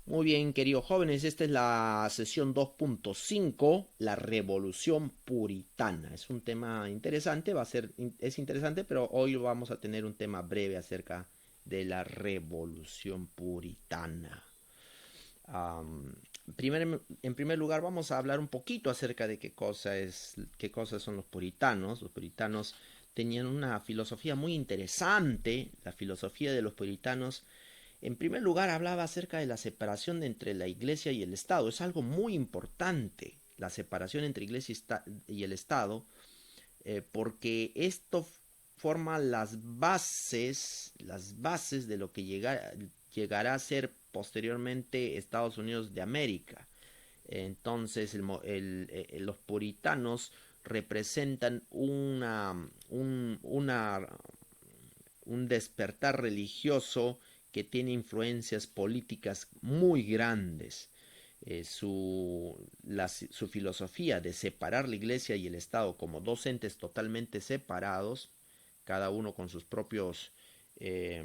Muy bien, queridos jóvenes, esta es la sesión 2.5, la revolución puritana. Es un tema interesante, es interesante, pero hoy vamos a tener un tema breve acerca de la revolución puritana. En primer lugar, vamos a hablar un poquito acerca de qué cosas son los puritanos. Los puritanos tenían una filosofía muy interesante. La filosofía de los puritanos, en primer lugar, hablaba acerca de la separación entre la iglesia y el Estado. Es algo muy importante, la separación entre iglesia y el Estado, porque esto forma las bases de lo que llegará a ser posteriormente Estados Unidos de América. Entonces, los puritanos representan un despertar religioso que tiene influencias políticas muy grandes. Su filosofía de separar la iglesia y el Estado como dos entes totalmente separados, cada uno eh,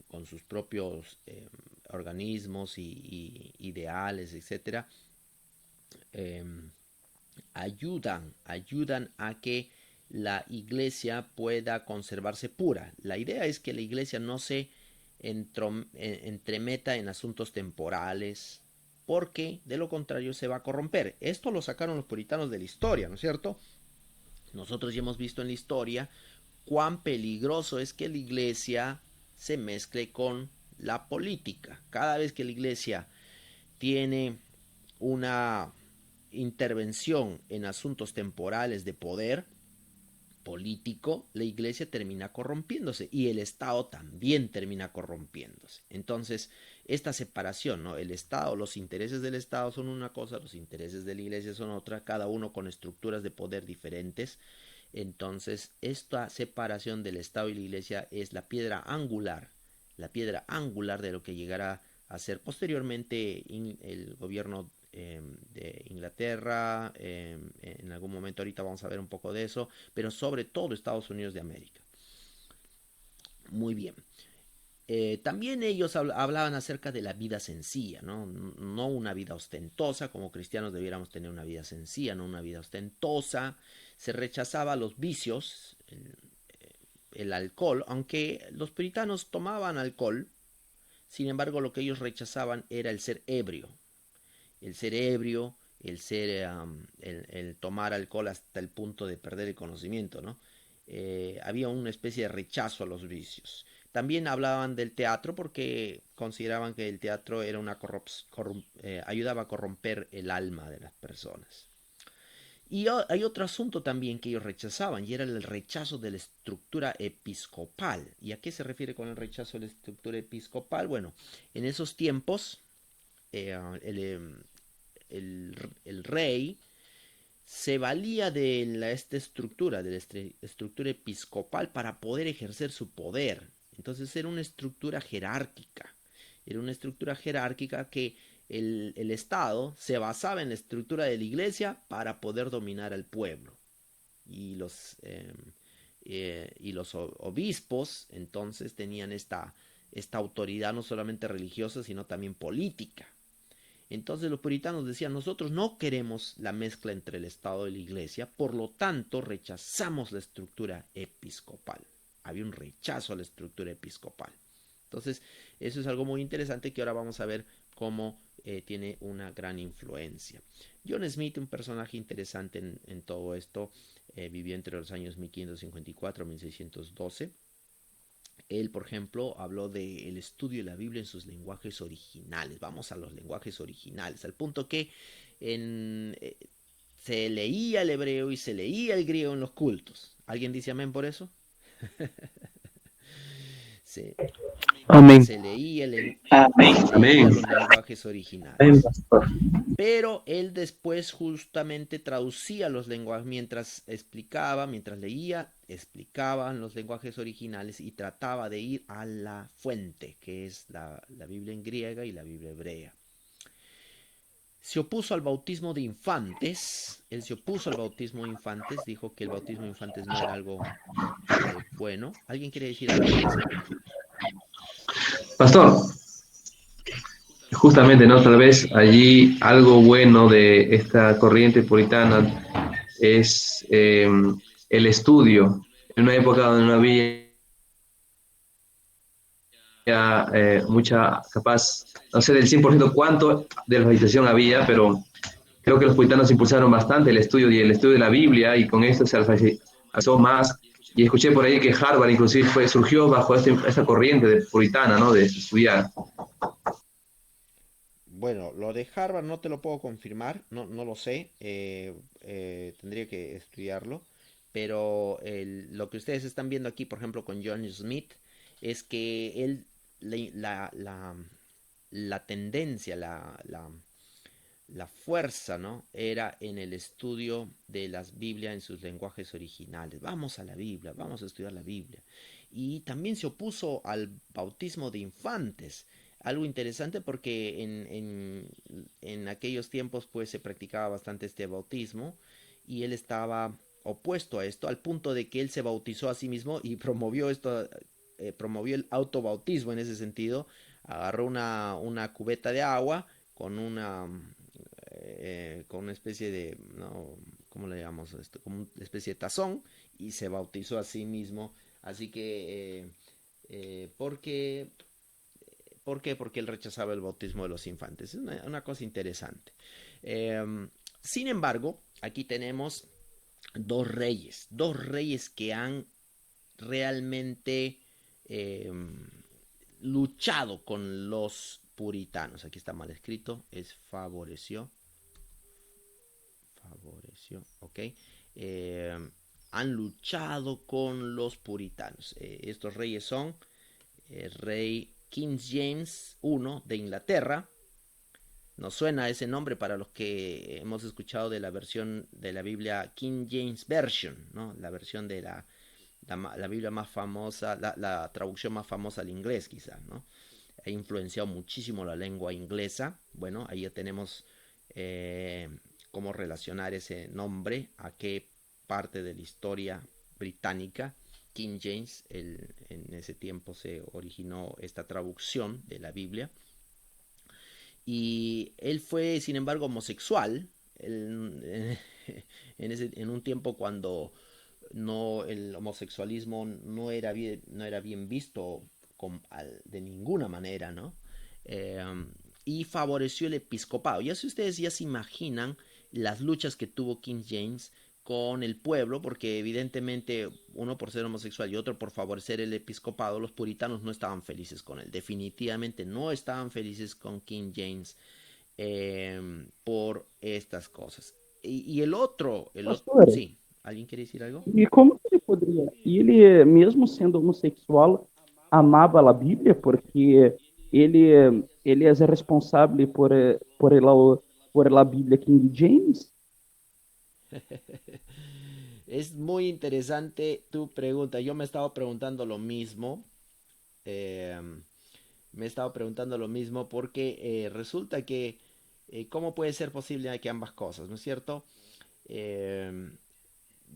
con sus propios organismos y ideales, etcétera, eh, ayudan a que la iglesia pueda conservarse pura. La idea es que la iglesia no se entremeta en asuntos temporales, porque de lo contrario se va a corromper. Esto lo sacaron los puritanos de la historia, ¿no es cierto? Nosotros ya hemos visto en la historia cuán peligroso es que la iglesia se mezcle con la política. Cada vez que la iglesia tiene una intervención en asuntos temporales de poder político, la iglesia termina corrompiéndose y el Estado también termina corrompiéndose. Entonces, esta separación, ¿no? El Estado, los intereses del Estado son una cosa, los intereses de la iglesia son otra, cada uno con estructuras de poder diferentes. Entonces, esta separación del Estado y la iglesia es la piedra angular de lo que llegará a ser posteriormente el gobierno de Inglaterra, en algún momento ahorita vamos a ver un poco de eso, pero sobre todo Estados Unidos de América. Muy bien. También ellos hablaban acerca de la vida sencilla, ¿no? No una vida ostentosa, como cristianos debiéramos tener una vida sencilla, no una vida ostentosa. Se rechazaba los vicios, el alcohol, aunque los puritanos tomaban alcohol, sin embargo lo que ellos rechazaban era el ser ebrio. El ser ebrio, el tomar alcohol hasta el punto de perder el conocimiento, ¿no? Había una especie de rechazo a los vicios. También hablaban del teatro porque consideraban que el teatro era ayudaba a corromper el alma de las personas. Y hay otro asunto también que ellos rechazaban, y era el rechazo de la estructura episcopal. ¿Y a qué se refiere con el rechazo de la estructura episcopal? Bueno, en esos tiempos eh, el, el rey se valía de esta estructura, de la estructura episcopal para poder ejercer su poder. Entonces era una estructura jerárquica. Era una estructura jerárquica que el Estado se basaba en la estructura de la iglesia para poder dominar al pueblo. Y los obispos entonces tenían esta autoridad no solamente religiosa, sino también política. Entonces los puritanos decían, nosotros no queremos la mezcla entre el Estado y la Iglesia, por lo tanto rechazamos la estructura episcopal. Había un rechazo a la estructura episcopal. Entonces, eso es algo muy interesante que ahora vamos a ver cómo tiene una gran influencia. John Smith, un personaje interesante en todo esto, vivió entre los años 1554 y 1612. Él, por ejemplo, habló del estudio de la Biblia en sus lenguajes originales. Vamos a los lenguajes originales, al punto que en, se leía el hebreo y se leía el griego en los cultos. ¿Alguien dice amén por eso? se, Amén. se, leía, Amén. se leía Amén. los lenguajes Amén, originales. pastor. Pero él después justamente traducía los lenguajes mientras leía, explicaba los lenguajes originales y trataba de ir a la fuente, que es la Biblia en griega y la Biblia hebrea. Se opuso al bautismo de infantes. Él se opuso al bautismo de infantes, dijo que el bautismo de infantes no era algo bueno. ¿Alguien quiere decir algo de eso? Pastor, Justamente, ¿no? Tal vez allí algo bueno de esta corriente puritana es el estudio. En una época donde no había mucha, capaz, no sé del 100% cuánto de la alfabetización había, pero creo que los puritanos impulsaron bastante el estudio y el estudio de la Biblia y con esto se alfabetizó más. Y escuché por ahí que Harvard inclusive surgió bajo esta corriente de puritana, ¿no? De estudiar. Bueno, lo de Harvard no te lo puedo confirmar, no lo sé, tendría que estudiarlo, pero lo que ustedes están viendo aquí, por ejemplo, con John Smith, es que él, la, la, la tendencia, la fuerza, ¿no? Era en el estudio de las Biblias en sus lenguajes originales. Vamos a la Biblia, vamos a estudiar la Biblia. Y también se opuso al bautismo de infantes. Algo interesante porque en aquellos tiempos pues se practicaba bastante este bautismo y él estaba opuesto a esto al punto de que él se bautizó a sí mismo y promovió esto, promovió el autobautismo en ese sentido. Agarró una cubeta de agua con una especie de, no, ¿cómo le llamamos esto? Como una especie de tazón y se bautizó a sí mismo. Así que, ¿por qué? ¿Por qué? Porque él rechazaba el bautismo de los infantes. Es una cosa interesante. Sin embargo, aquí tenemos dos reyes que han realmente eh, luchado con los puritanos. Aquí está mal escrito, es ok. Eh, Han luchado con los puritanos. Estos reyes son el rey King James I de Inglaterra. Nos suena ese nombre para los que hemos escuchado de la versión de la Biblia King James Version, ¿no? La versión de la Biblia más famosa, la traducción más famosa al inglés quizás, ¿no? Ha influenciado muchísimo la lengua inglesa. Bueno, ahí ya tenemos eh, cómo relacionar ese nombre a qué parte de la historia británica. King James, en ese tiempo se originó esta traducción de la Biblia. Y él fue, sin embargo, homosexual en un tiempo cuando el homosexualismo no era bien visto de ninguna manera, ¿no? Eh, y favoreció el episcopado. Ya si ustedes ya se imaginan las luchas que tuvo King James con el pueblo, porque evidentemente uno por ser homosexual y otro por favorecer el episcopado, los puritanos no estaban felices con él. Definitivamente no estaban felices con King James por estas cosas. Y Pastor, sí, ¿alguien quiere decir algo? e como que ele poderia? E ele, mesmo sendo homossexual, amava a Bíblia, porque ele é responsável por a Bíblia King James. Es muy interesante tu pregunta. Yo me estaba preguntando lo mismo. eh, Me he estado preguntando lo mismo porque resulta que cómo puede ser posible que ambas cosas, ¿no es cierto? Eh,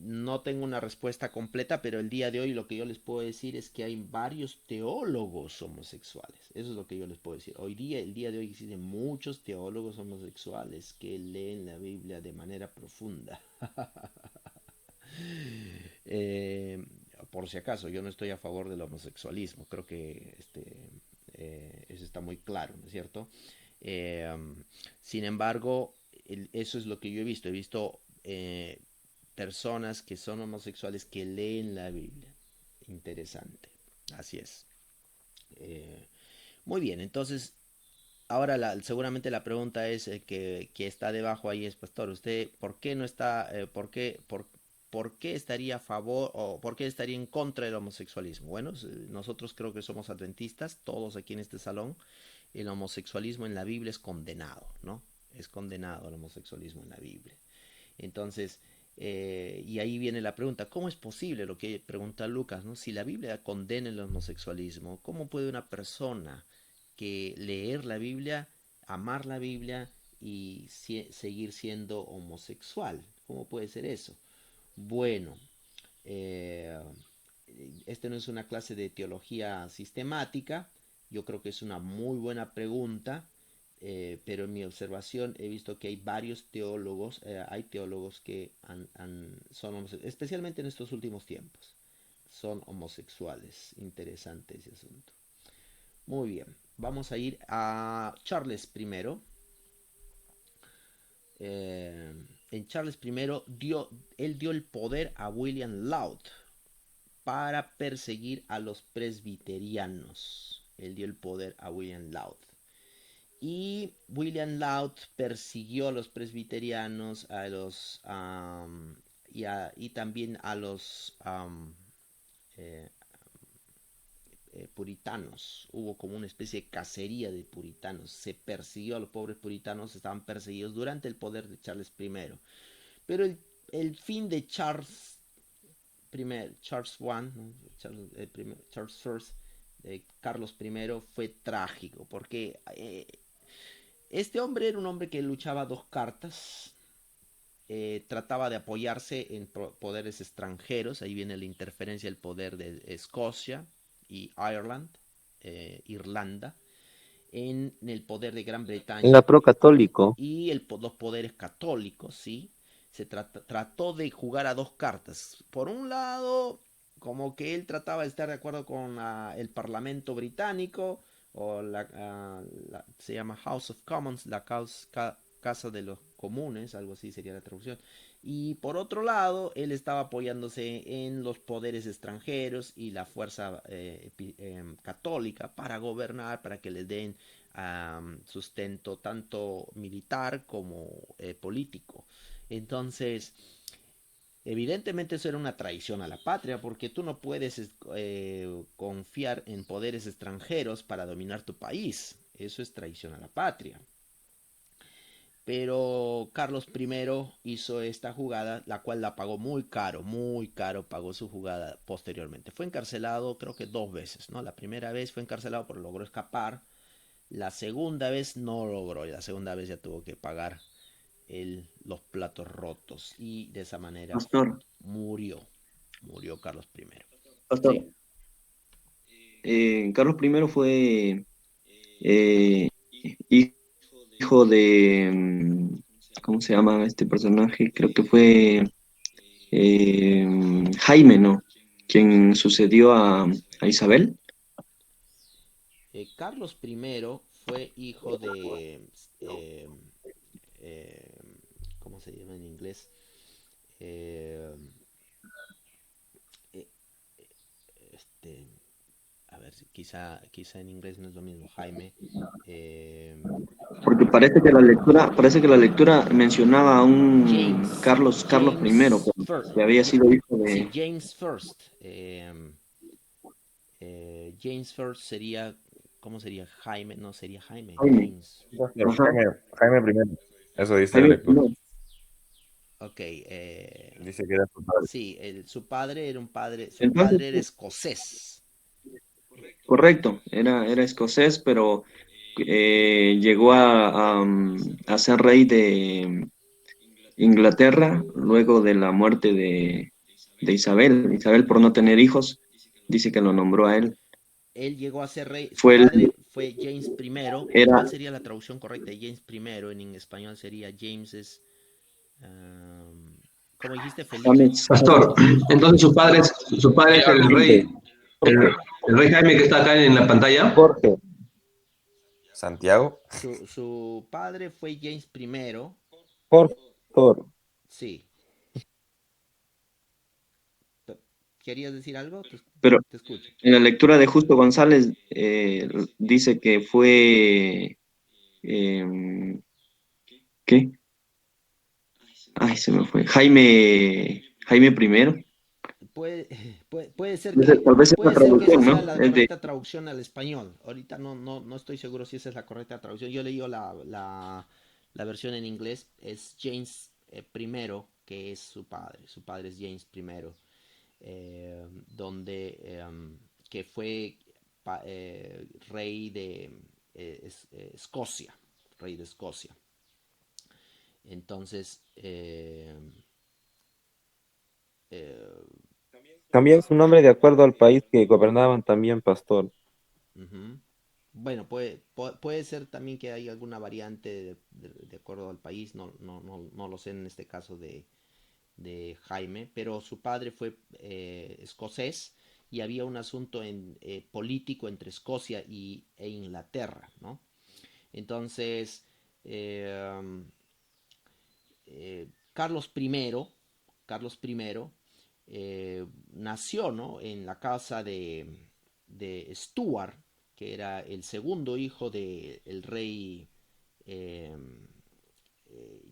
no tengo una respuesta completa, pero el día de hoy lo que yo les puedo decir es que hay varios teólogos homosexuales. Eso es lo que yo les puedo decir. El día de hoy existen muchos teólogos homosexuales que leen la Biblia de manera profunda. Eh, por si acaso, yo no estoy a favor del homosexualismo. Creo que eso está muy claro, ¿no es cierto? Eh, Sin embargo, eso es lo que yo he visto. He visto personas que son homosexuales que leen la Biblia. Interesante. Así es. Eh, Muy bien, entonces ahora seguramente la pregunta es que está debajo ahí es, pastor, ¿usted por qué no está, por qué estaría a favor o por qué estaría en contra del homosexualismo? Bueno, nosotros creo que somos adventistas, todos aquí en este salón, el homosexualismo en la Biblia es condenado, ¿no? Es condenado el homosexualismo en la Biblia. Entonces, y ahí viene la pregunta, ¿cómo es posible lo que pregunta Lucas, ¿no? Si la Biblia condena el homosexualismo, ¿cómo puede una persona que leer la Biblia, amar la Biblia y seguir siendo homosexual? ¿Cómo puede ser eso? Bueno, eh, este no es una clase de teología sistemática, yo creo que es una muy buena pregunta pero en mi observación he visto que hay varios teólogos, hay teólogos que especialmente en estos últimos tiempos, son homosexuales. Interesante ese asunto. Muy bien, vamos a ir a Charles I. Eh, en Charles I él dio el poder a William Laud para perseguir a los presbiterianos. Él dio el poder a William Laud. Y William Laud persiguió a los presbiterianos, y también a los eh, puritanos. Hubo como una especie de cacería de puritanos. Se persiguió a los pobres puritanos, estaban perseguidos durante el poder de Charles I. Pero el fin de Charles I, ¿no? Charles I, Carlos I, fue trágico, porque este hombre era un hombre que luchaba dos cartas, trataba de apoyarse en poderes extranjeros, ahí viene la interferencia del poder de Escocia y Irlanda, en el poder de Gran Era Bretaña pro-católico. y los poderes católicos, ¿sí? Trató de jugar a dos cartas. Por un lado, como que él trataba de estar de acuerdo con el Parlamento británico, o se llama House of Commons, la Casa de los Comunes, algo así sería la traducción. Y por otro lado, él estaba apoyándose en los poderes extranjeros y la fuerza católica para gobernar, para que les den sustento tanto militar como político. Entonces, evidentemente eso era una traición a la patria, porque tú no puedes confiar en poderes extranjeros para dominar tu país. Eso es traición a la patria. Pero Carlos I hizo esta jugada, la cual la pagó muy caro pagó su jugada posteriormente. Fue encarcelado creo que dos veces, ¿no? La primera vez fue encarcelado pero logró escapar. La segunda vez no logró, y la segunda vez ya tuvo que pagar los platos rotos y de esa manera Pastor, murió Carlos I. pastor, ¿Sí? Carlos I fue eh, hijo de, ¿cómo se llama este personaje? Creo que fue Jaime, ¿no? Quien sucedió a Isabel. Carlos I fue hijo de, eh, eh, ¿cómo se llama en inglés? Eh, eh, este, a ver, quizá en inglés no es lo mismo, Jaime. Eh, Porque parece que la lectura mencionaba a un Carlos I, James First. que había sido hijo Sí, de James First. James First sería, ¿cómo sería? Jaime, no sería Jaime, Jaime. James. Ajá, Jaime primero. Eso dice la Jaime lectura. I. Ok, Dice que era su padre. sí, su Entonces, padre era escocés. correcto, era escocés, pero llegó a ser rey de Inglaterra luego de la muerte de Isabel. Isabel, por no tener hijos, dice que lo nombró a él. Él llegó a ser rey, su Fue el, padre fue James I. era, ¿Cuál sería la traducción correcta de James I? En español sería James es, ¿cómo dijiste, Felipe? Pastor, entonces su padre es el rey, el rey Jaime que está acá en la pantalla. Jorge. Santiago. Su padre fue James I. Jorge. Sí. ¿Querías decir algo? Pero Te escucho. en la lectura de Justo González dice que fue, eh, ¿qué? Ay, se me fue. Jaime I. Puede, puede ser Tal vez es la puede ser que esa traducción, sea ¿no? la Es de, correcta traducción al español. Ahorita no estoy seguro si esa es la correcta traducción. Yo leí la versión en inglés. Es James I, que es su padre. Su padre es James I. Donde que fue rey de Escocia. Rey de Escocia. Entonces, eh, Cambian su nombre de acuerdo al país que gobernaban también, pastor. ujú. Bueno, puede ser también que hay alguna variante de acuerdo al país, no lo sé en este caso de Jaime, pero su padre fue escocés y había un asunto político entre Escocia e Inglaterra, ¿no? Entonces, eh, Carlos I nació, ¿no?, en la casa de Stuart, que era el segundo hijo del rey eh,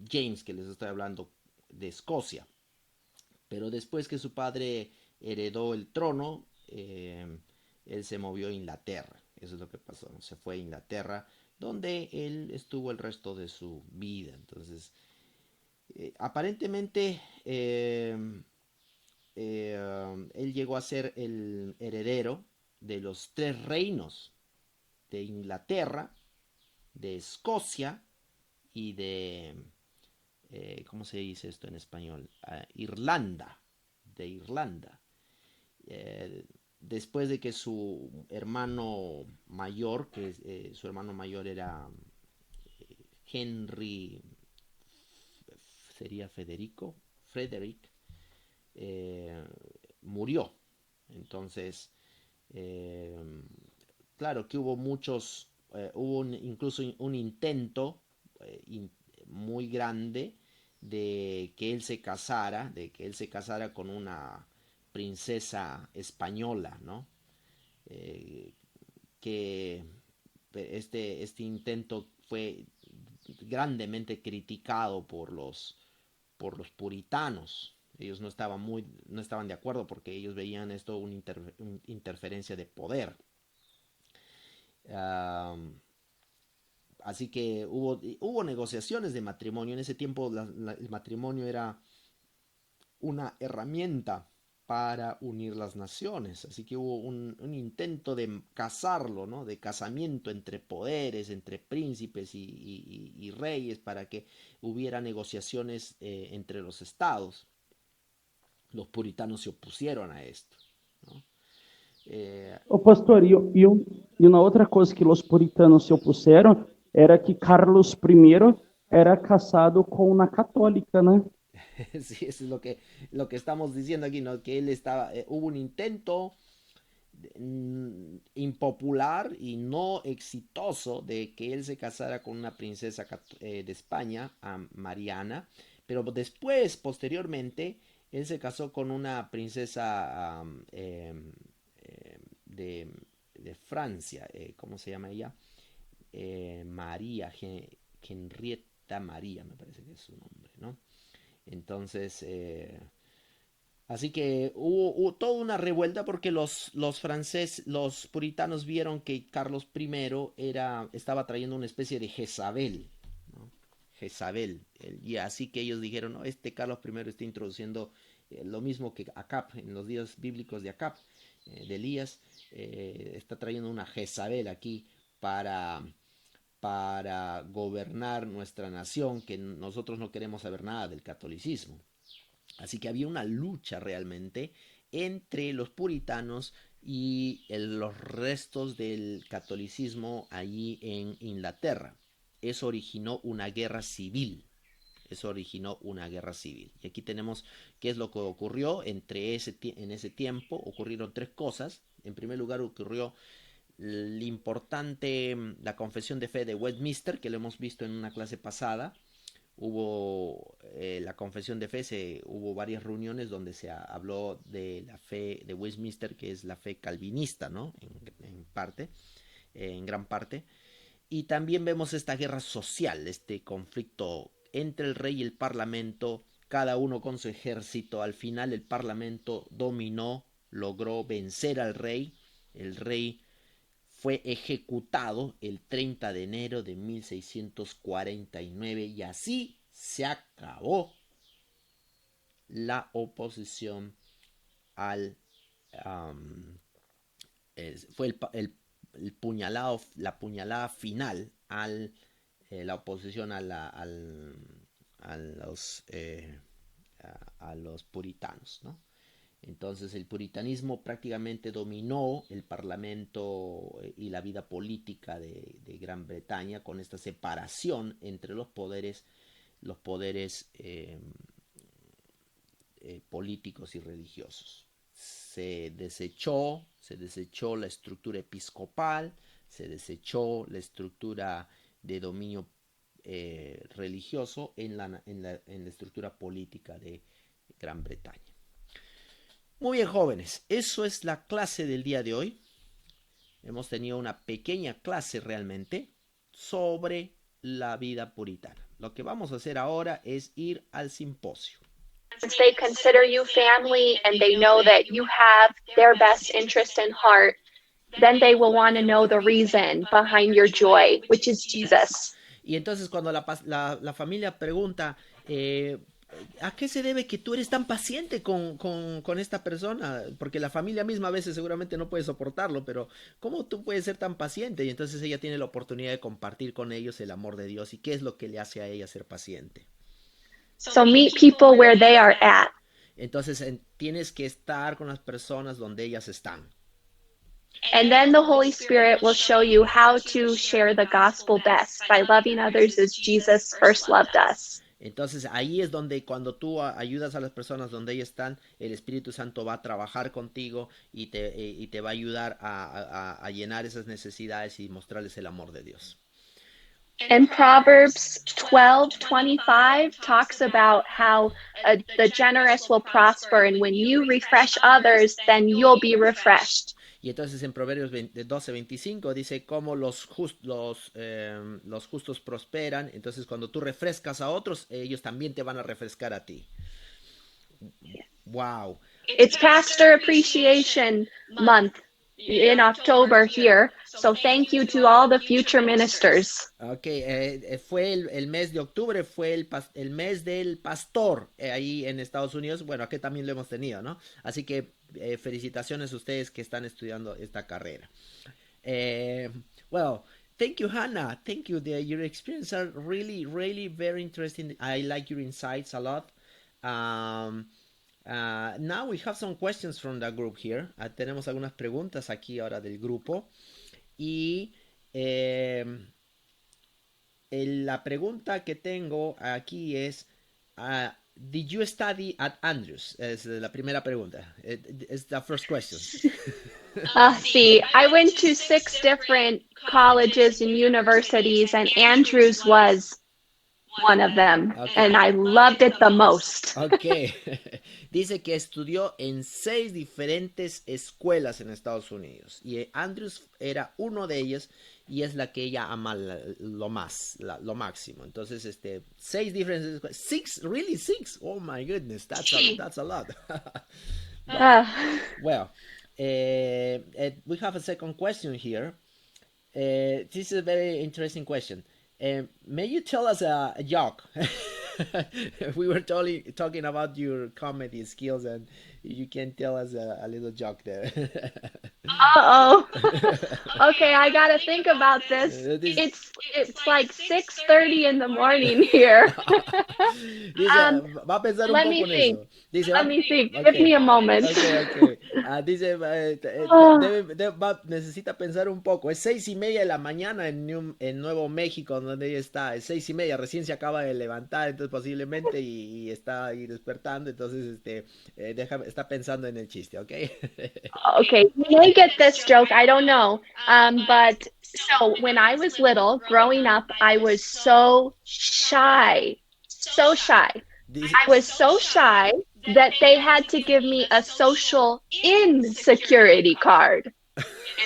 James, que les estoy hablando, de Escocia. Pero después que su padre heredó el trono, él se movió a Inglaterra. Eso es lo que pasó, ¿no? Se fue a Inglaterra, donde él estuvo el resto de su vida. Entonces, aparentemente, él llegó a ser el heredero de los tres reinos de Inglaterra, de Escocia y ¿cómo se dice esto en español? Irlanda, de Irlanda. Eh, Después de que su hermano mayor, su hermano mayor era Henry, sería Frederick, eh, murió. Entonces, eh, claro que hubo incluso un intento eh, muy grande de que él se casara con una princesa española, ¿no? Eh, que este intento fue grandemente criticado por los puritanos. Ellos no estaban de acuerdo porque ellos veían esto una interferencia de poder. Um, Así que hubo negociaciones de matrimonio. En ese tiempo el matrimonio era una herramienta para unir las naciones. Así que hubo un intento de casarlo, ¿no? De casamiento entre poderes, entre príncipes y reyes, para que hubiera negociaciones entre los estados. Los puritanos se opusieron a esto, ¿no? Eh, Ô, pastor, e uma outra coisa que os puritanos se opuseram era que Carlos I era casado com uma católica, né? sí, eso es lo que estamos diciendo aquí, ¿no? Que él estaba, hubo un intento impopular y no exitoso de que él se casara con una princesa de España, Mariana, pero después, posteriormente, él se casó con una princesa de, de, Francia, ¿cómo se llama ella? María, Henrietta María, me parece que es su nombre, ¿no? Entonces, así que hubo toda una revuelta porque los puritanos vieron que Carlos I estaba trayendo una especie de Jezabel, ¿no? Jezabel. Y así que ellos dijeron, no, este Carlos I está introduciendo lo mismo que Acab, en los días bíblicos de Acab, de Elías, está trayendo una Jezabel aquí para, para gobernar nuestra nación, que nosotros no queremos saber nada del catolicismo. Así que había una lucha realmente entre los puritanos y los restos del catolicismo allí en Inglaterra. Eso originó una guerra civil. Eso originó una guerra civil. Y aquí tenemos qué es lo que ocurrió en ese tiempo. Ocurrieron tres cosas. En primer lugar ocurrió la confesión de fe de Westminster, que lo hemos visto en una clase pasada. Hubo la confesión de fe, hubo varias reuniones donde se habló de la fe de Westminster, que es la fe calvinista, ¿no? En gran parte. Y también vemos esta guerra social, este conflicto entre el rey y el parlamento, cada uno con su ejército. Al final el parlamento dominó, logró vencer al rey. El rey fue ejecutado el 30 de enero de 1649 y así se acabó la oposición al... Um, fue la puñalada final la oposición a los puritanos, ¿no? Entonces el puritanismo prácticamente dominó el parlamento y la vida política de Gran Bretaña con esta separación entre los poderes políticos y religiosos. Se desechó la estructura episcopal, se desechó la estructura de dominio religioso en la estructura política de Gran Bretaña. Muy bien, jóvenes, eso es la clase del día de hoy. Hemos tenido una pequeña clase realmente sobre la vida puritana. Lo que vamos a hacer ahora es ir al simposio. Since they consider you family and they know that you have their best interest in heart, then they will want to know the reason behind your joy, which is Jesus. Y entonces cuando la familia pregunta, ¿a qué se debe que tú eres tan paciente con esta persona? Porque la familia misma a veces seguramente no puede soportarlo, pero ¿cómo tú puedes ser tan paciente? Y entonces ella tiene la oportunidad de compartir con ellos el amor de Dios y qué es lo que le hace a ella ser paciente. So meet people where they are at. Entonces tienes que estar con las personas donde ellas están. And then the Holy Spirit will show you how to share the gospel best by loving others as Jesus first loved us. Entonces ahí es donde cuando tú ayudas a las personas donde ellas están, el Espíritu Santo va a trabajar contigo y te va a ayudar a llenar esas necesidades y mostrarles el amor de Dios. And Proverbs 12:25 talks about how the generous will prosper, and when you refresh others, then you'll be refreshed. Y entonces en Proverbios 12:25 dice cómo los justos prosperan. Entonces cuando tú refrescas a otros, ellos también te van a refrescar a ti. Wow. It's Pastor Appreciation Month in October here, so thank you to all the future ministers. Ok, fue el mes de octubre, fue el mes del pastor ahí en Estados Unidos. Bueno, aquí también lo hemos tenido, ¿no? Así que felicitaciones a ustedes que están estudiando esta carrera. Well, thank you, Hannah. Thank you. Your experiences are really, really very interesting. I like your insights a lot. Now we have some questions from the group here. Tenemos algunas preguntas aquí ahora del grupo. Y la pregunta que tengo aquí es, did you study at Andrews? Es la primera pregunta. It's the first question. See, I went to 6 different colleges and universities, and Andrews was one of them, Okay. and I loved it the most. Ok. Dice que estudió en 6 diferentes escuelas en Estados Unidos. Y Andrews era uno de ellos y es la que ella ama lo máximo. Entonces, 6 diferentes escuelas. 6, really 6? Oh my goodness, that's a lot. Well, we have a second question here. This is a very interesting question. May you tell us a joke? We were talking about your comedy skills, and you can tell us a little joke there. Uh-oh. Okay, I gotta think about this. It's like 6:30 in the morning here. Dice, va a pensar un Let poco me en think. eso. Dice, Let me think. okay. Give me a moment. Okay. Dice, necesita pensar un poco. Es 6:30 de la mañana en Nuevo México, donde ella está. Es 6:30, recién se acaba de levantar, entonces posiblemente y está ahí despertando. Entonces, está pensando en el chiste, ¿ok? Okay, you may get this joke. I don't know. But so when I was little, growing up, I was so shy. So shy. Dice, I was so shy that they had to give me a social insecurity card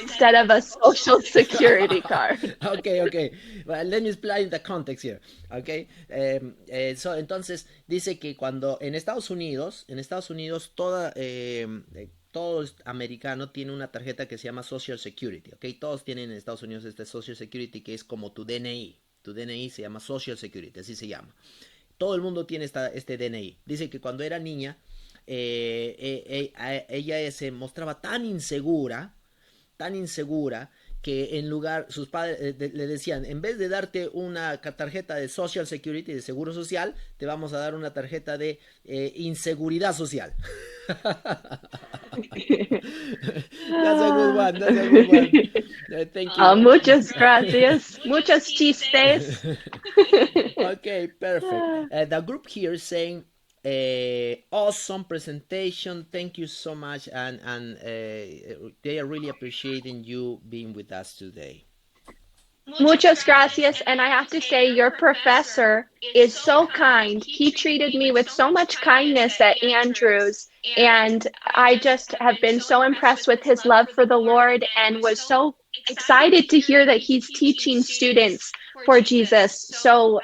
instead of a social security card. Okay. Well, let me explain the context here. Okay. Entonces dice que cuando en Estados Unidos todo americano tiene una tarjeta que se llama Social Security. Okay. Todos tienen en Estados Unidos este Social Security que es como tu DNI. Tu DNI se llama Social Security, así se llama. Todo el mundo tiene este DNI. Dice que cuando era niña, ella se mostraba tan insegura que en lugar, sus padres le decían, en vez de darte una tarjeta de Social Security, de Seguro Social, te vamos a dar una tarjeta de inseguridad social. That's a good one, that's a good one. Thank you. Muchas gracias. Muchos chistes. Okay, perfect. The group here is saying, awesome presentation. Thank you so much, and they are really appreciating you being with us today. Muchas gracias. And I have to say, your professor is so kind. He treated me with so much kindness at Andrews. And I just have been so impressed with his love for the Lord and was so excited to hear that he's teaching students for Jesus. So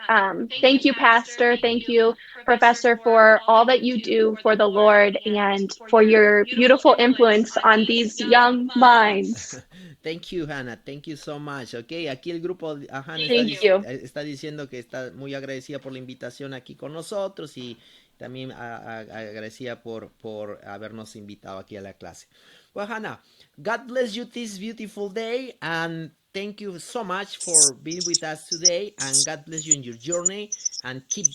thank you, Pastor. Thank you, Professor, for all that you do for the Lord and for your beautiful influence on these young minds. Thank you, Hannah. Thank you so much. Okay, aquí el grupo, Hannah está diciendo que está muy agradecida por la invitación aquí con nosotros y también agradecida por habernos invitado aquí a la clase. Well, Hannah, God bless you this beautiful day, and thank you so much for being with us today, and God bless you in your journey, and keep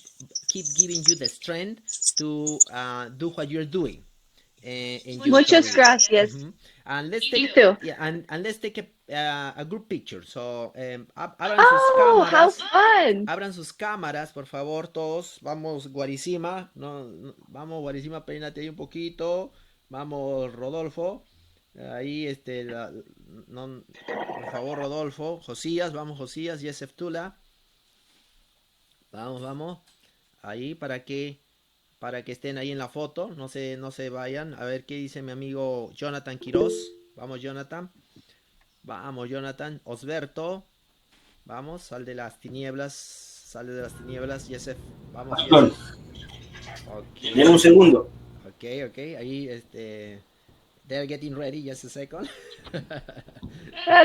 giving you the strength to do what you're doing. Muchas gracias. And let's take, and let's take a group picture. So, abran sus cámaras. How fun! Abran sus cámaras, por favor, todos. Vamos, Guarisima. Vamos, Guarisima, peínate ahí un poquito. Vamos, Rodolfo. Ahí, por favor, Rodolfo. Josías, vamos, Josías. Yesef Tula. Vamos. Ahí, para que estén ahí en la foto, no se vayan. A ver qué dice mi amigo Jonathan Quiroz. Vamos, Jonathan. Osberto. Vamos, sal de las tinieblas. Yesef. Vamos, Yesef. Okay. Deme un segundo. Ok. Ahí, they're getting ready. Just a second.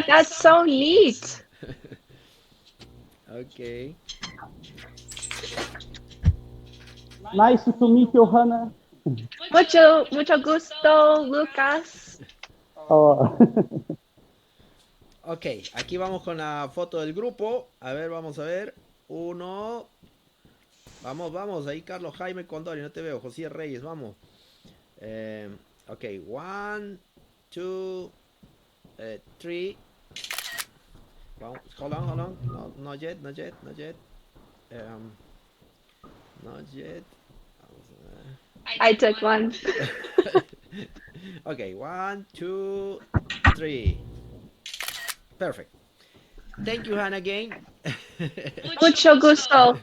That's so neat. Okay. Nice to meet you, Hannah. Mucho gusto, Lucas. Oh. Ok, aquí vamos con la foto del grupo. A ver, vamos a ver. Uno. Vamos. Ahí Carlos Jaime Condori, no te veo. José Reyes, vamos. Ok, 1, 2, 3. Vamos, hold on. No, not yet. Not yet. I took one. Okay, 1, 2, 3. Perfect. Thank you, Hannah, again. Mucho gusto.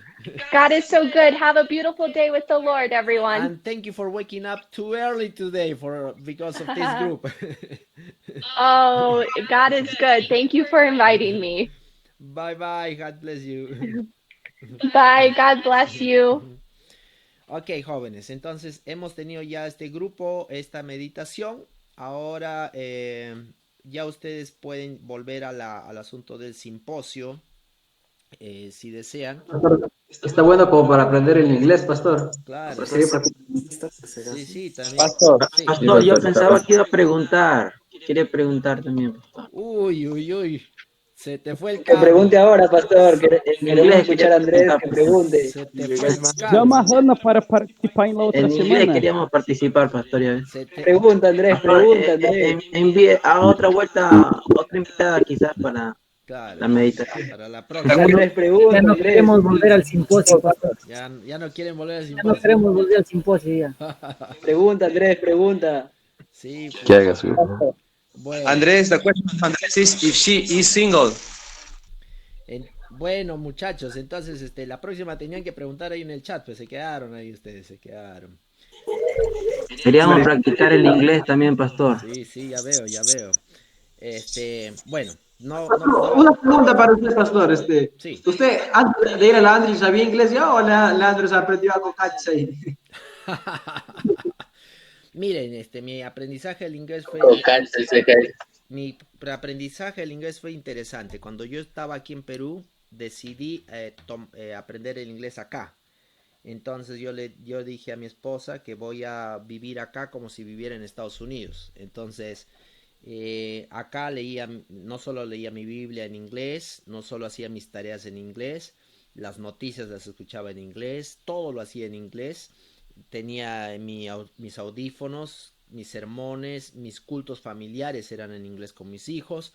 God is so good. Have a beautiful day with the Lord, everyone. And thank you for waking up too early today because of this group. Oh, God is good. Thank you for inviting me. Bye. God bless you. Bye. God bless you. Ok, jóvenes, entonces hemos tenido ya este grupo, esta meditación. Ahora ya ustedes pueden volver al asunto del simposio, si desean. Está bueno como para aprender el inglés, pastor. Claro. Sí, también. Pastor, Sí. pastor, yo pensaba que iba a preguntar. Quiere preguntar también, pastor. Uy. Se te fue el Que cable. pregunte ahora, pastor. En Queremos inglés escuchar a Andrés que pregunte. Se te fue el cable. Llama a Hannah para participar en la otra En inglés semana. queríamos participar, pastor. Ya ves. Pregunta, Andrés, pregunta, Andrés. Envíe a otra vuelta, otra invitada quizás para Claro, la meditación. para la próxima. Andrés, pregunta, Ya no Andrés. queremos volver al simposio, pastor. Ya no quieren volver al Ya no simposio. queremos volver al simposio ya. Pregunta, Andrés, pregunta. Sí, pues. Que haga su. Bueno. Andrés, the question of Andrés is if she is single. Bueno, muchachos, entonces la próxima tenían que preguntar ahí en el chat, pues se quedaron ahí ustedes, se quedaron. Queríamos practicar el inglés también, pastor. Sí, ya veo. Bueno, no. Una pregunta para usted, pastor. Sí. ¿Usted antes de ir a la Andrews sabía inglés ya o la Andrews aprendió algo cachis ahí? Miren, mi aprendizaje del inglés fue interesante. Cuando yo estaba aquí en Perú, decidí aprender el inglés acá. Entonces yo dije a mi esposa que voy a vivir acá como si viviera en Estados Unidos. Entonces Acá leía, no solo leía mi Biblia en inglés, no solo hacía mis tareas en inglés, las noticias las escuchaba en inglés, todo lo hacía en inglés. Tenía mis audífonos, mis sermones, mis cultos familiares eran en inglés con mis hijos.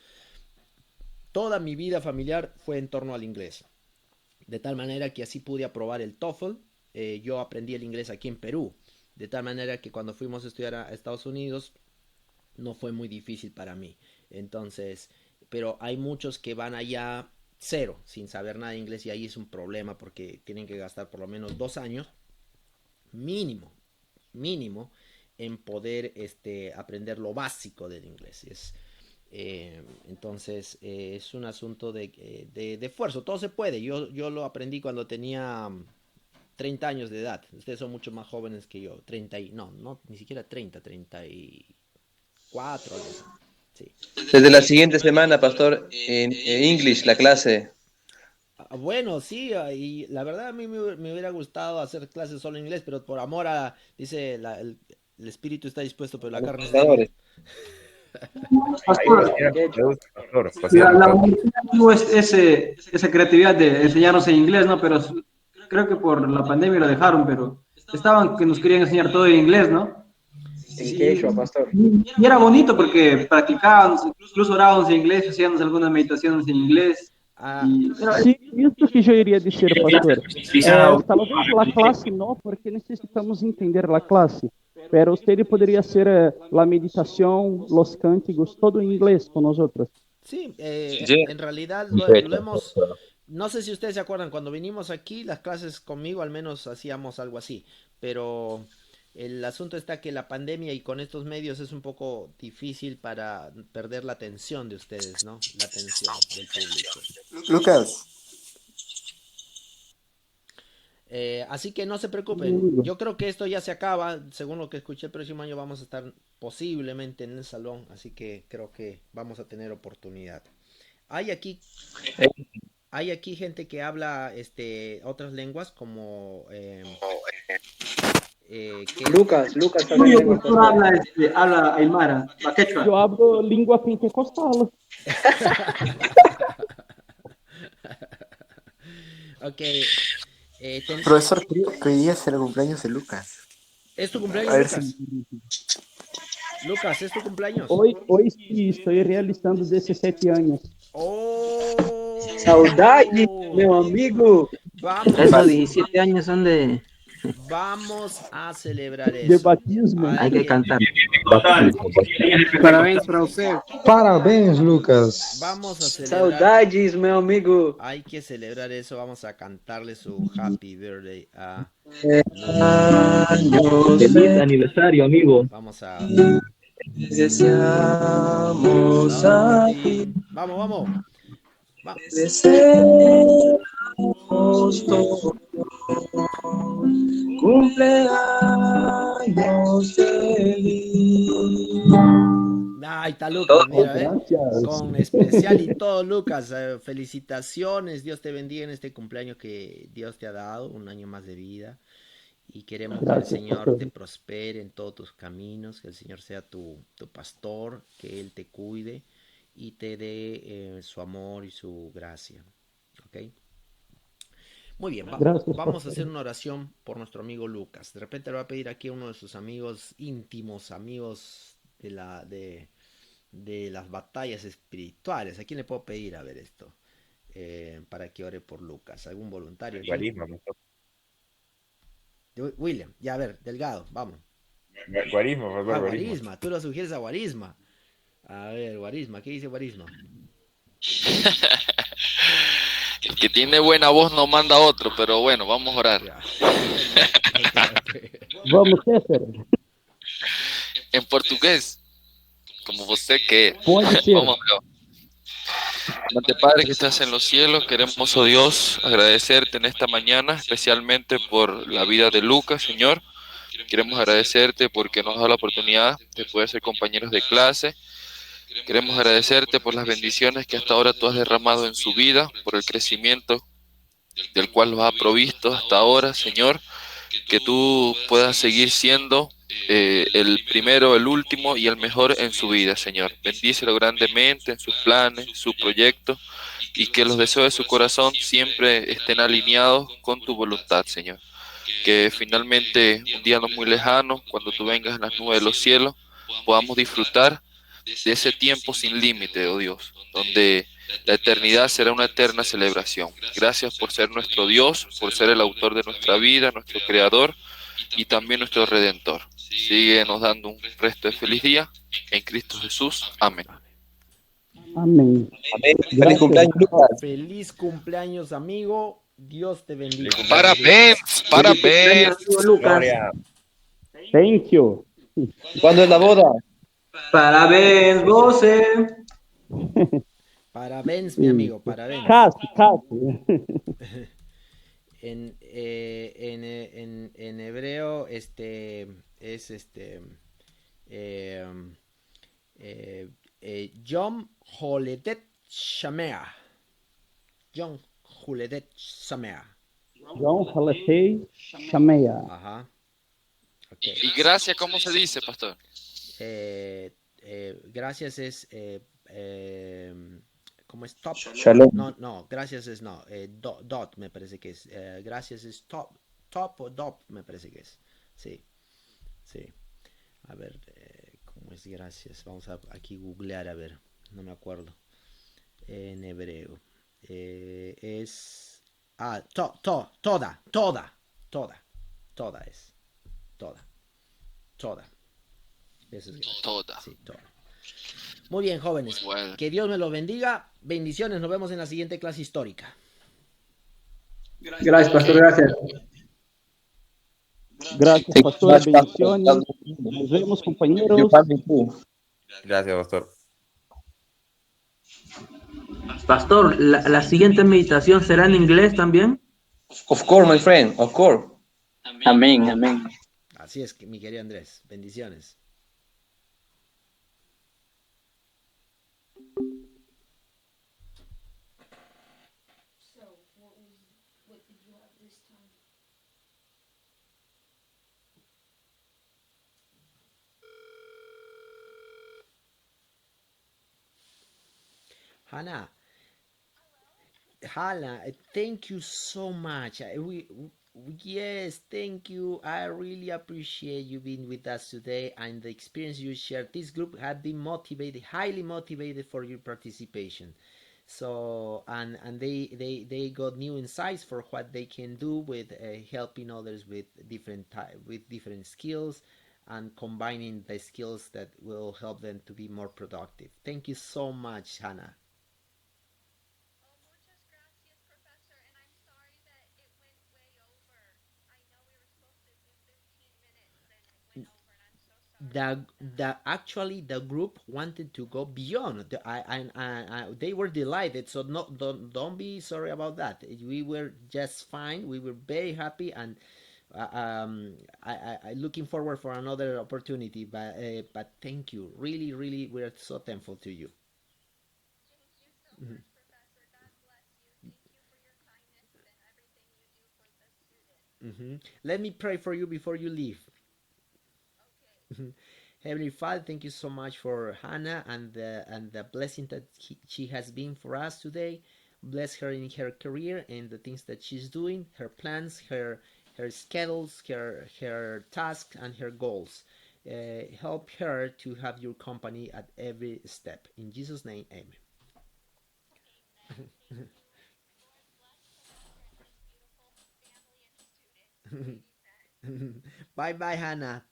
Toda mi vida familiar fue en torno al inglés. De tal manera que así pude aprobar el TOEFL. Yo aprendí el inglés aquí en Perú. De tal manera que cuando fuimos a estudiar a Estados Unidos no fue muy difícil para mí. Entonces, pero hay muchos que van allá cero, sin saber nada de inglés, y ahí es un problema porque tienen que gastar por lo menos 2 años mínimo, mínimo, en poder aprender lo básico del inglés. Entonces es un asunto de esfuerzo. Todo se puede. Yo lo aprendí cuando tenía 30 años de edad. Ustedes son mucho más jóvenes que yo. 30 y, no, ni siquiera 30, 34. Sí. Desde la siguiente semana, pastor, en English, la clase. Bueno, sí, y la verdad a mí me hubiera gustado hacer clases solo en inglés, pero por amor a, dice, el espíritu está dispuesto, pero la carne es débil. Pastor, la universidad tuvo esa creatividad de enseñarnos en inglés, ¿no? Pero creo que por la pandemia lo dejaron, pero estaban que nos querían enseñar todo en inglés, ¿no? En quechua, pastor. Y era bonito porque practicábamos, incluso orábamos en inglés, hacíamos algunas meditaciones en inglés. Sim, isso que eu iria dizer, pastor. Talvez a classe não, porque necessitamos entender a classe. Pero usted poderia ser a meditação, os cânticos, todo em inglês com nós outros. Sí, en realidad lo hemos... No sé si ustedes se acuerdan, cuando vinimos aquí, las clases conmigo al menos hacíamos algo así, pero el asunto está que la pandemia y con estos medios es un poco difícil para perder la atención de ustedes, ¿no? La atención del público. Lucas. Así que no se preocupen, yo creo que esto ya se acaba, según lo que escuché, el próximo año vamos a estar posiblemente en el salón, así que creo que vamos a tener oportunidad. Hay aquí gente que habla otras lenguas como Lucas habla aymara, la quechua. Eu hablo língua pentecostal. Ok. Profesor, creo que hoy día es el cumpleaños de Lucas. ¿Es tu cumpleaños, Lucas? Lucas, ¿es tu cumpleaños? Hoy sí, estou realizando 17 anos. ¡Oh! Saudade, meu amigo. Vamos. Esos 17 años son de... Vamos a celebrar eso. De batismo. Hay que cantar. Parabéns para usted. Parabéns, Lucas. Vamos a celebrar. Saudades, meu amigo. Hay que celebrar eso. Vamos a cantarle su happy birthday a... Feliz aniversario, amigo. Vamos a... Deseamos a ti. Vamos. Deseamos todo. Cumpleaños feliz. Ay, está Lucas, mira, con especial y todo, Lucas. Felicitaciones, Dios te bendiga en este cumpleaños que Dios te ha dado, un año más de vida. Y queremos que el Señor te prospere en todos tus caminos, que el Señor sea tu pastor, que Él te cuide y te dé su amor y su gracia. ¿Ok? Muy bien, vamos a hacer una oración por nuestro amigo Lucas. De repente le voy a pedir aquí a uno de sus amigos íntimos, amigos de las batallas espirituales. ¿A quién le puedo pedir a ver esto? Para que ore por Lucas. ¿Algún voluntario? William, ya a ver, Delgado, vamos. Guarisma, tú lo sugieres a Guarisma. A ver, Guarisma, ¿qué dice Guarisma? El que tiene buena voz no manda a otro, pero bueno, vamos a orar. Vamos, César. En portugués, como você quer. Pode ser. Vamos a ver. Amante Padre que estás en los cielos, queremos, oh Dios, agradecerte en esta mañana, especialmente por la vida de Lucas, Señor. Queremos agradecerte porque nos has dado la oportunidad de poder ser compañeros de clase. Queremos agradecerte por las bendiciones que hasta ahora tú has derramado en su vida, por el crecimiento del cual los ha provisto hasta ahora, Señor. que tú puedas seguir siendo el primero, el último y el mejor en su vida, Señor. Bendícelo grandemente en sus planes, su proyecto, y que los deseos de su corazón siempre estén alineados con tu voluntad, Señor. Que finalmente, un día no muy lejano, cuando tú vengas en las nubes de los cielos, podamos disfrutar de ese tiempo sin límite, oh Dios, donde la eternidad será una eterna celebración. Gracias por ser nuestro Dios, por ser el autor de nuestra vida, nuestro creador y también nuestro redentor. Síguenos dando un resto de feliz día en Cristo Jesús. Amén. Amén. Amén. Feliz Gracias. cumpleaños, Lucas. Feliz cumpleaños, amigo. Dios te bendiga. Parabéns, parabéns. Amigo Lucas. Gloria. Thank you. ¿Cuándo es la boda? Parabéns, você. Parabéns, mi amigo, parabéns. Casi. En hebreo, Yom Holedet Shamea. Yom Holedet Shamea. John Haletei Shamea. Ajá. Okay. Y gracias, ¿cómo se dice, pastor? Gracias es ¿cómo es top? Shalom. No, gracias es no, dot me parece que es. Gracias es top o dot me parece que es. Sí. A ver, ¿cómo es gracias? Vamos a aquí googlear, a ver, no me acuerdo. En hebreo. Es toda es. Toda. Eso es Toda. Sí, toda. Muy bien, jóvenes. Bueno. Que Dios me los bendiga. Bendiciones. Nos vemos en la siguiente clase histórica. Gracias, pastor, gracias. Gracias, pastor. Bendiciones. Nos vemos, compañeros. Gracias, pastor. Pastor, la siguiente meditación será en inglés también. Of course, my friend, of course. Amén, amén. Así es, mi querido Andrés. Bendiciones. Hannah, thank you so much. Yes, thank you. I really appreciate you being with us today and the experience you shared. This group had been motivated, highly motivated for your participation. So and they got new insights for what they can do with helping others with different skills and combining the skills that will help them to be more productive. Thank you so much, Hannah. Actually the group wanted to go beyond. They were delighted, so don't be sorry about that. We were just fine. We were very happy, and I looking forward for another opportunity. But thank you, really, we're so thankful to you. Mhm. Let me pray for you before you leave. Heavenly Father, thank you so much for Hannah and the blessing that she has been for us today. Bless her in her career and the things that she's doing, her plans, her schedules, her tasks, and her goals. Help her to have your company at every step. In Jesus' name, amen. Bye bye, Hannah.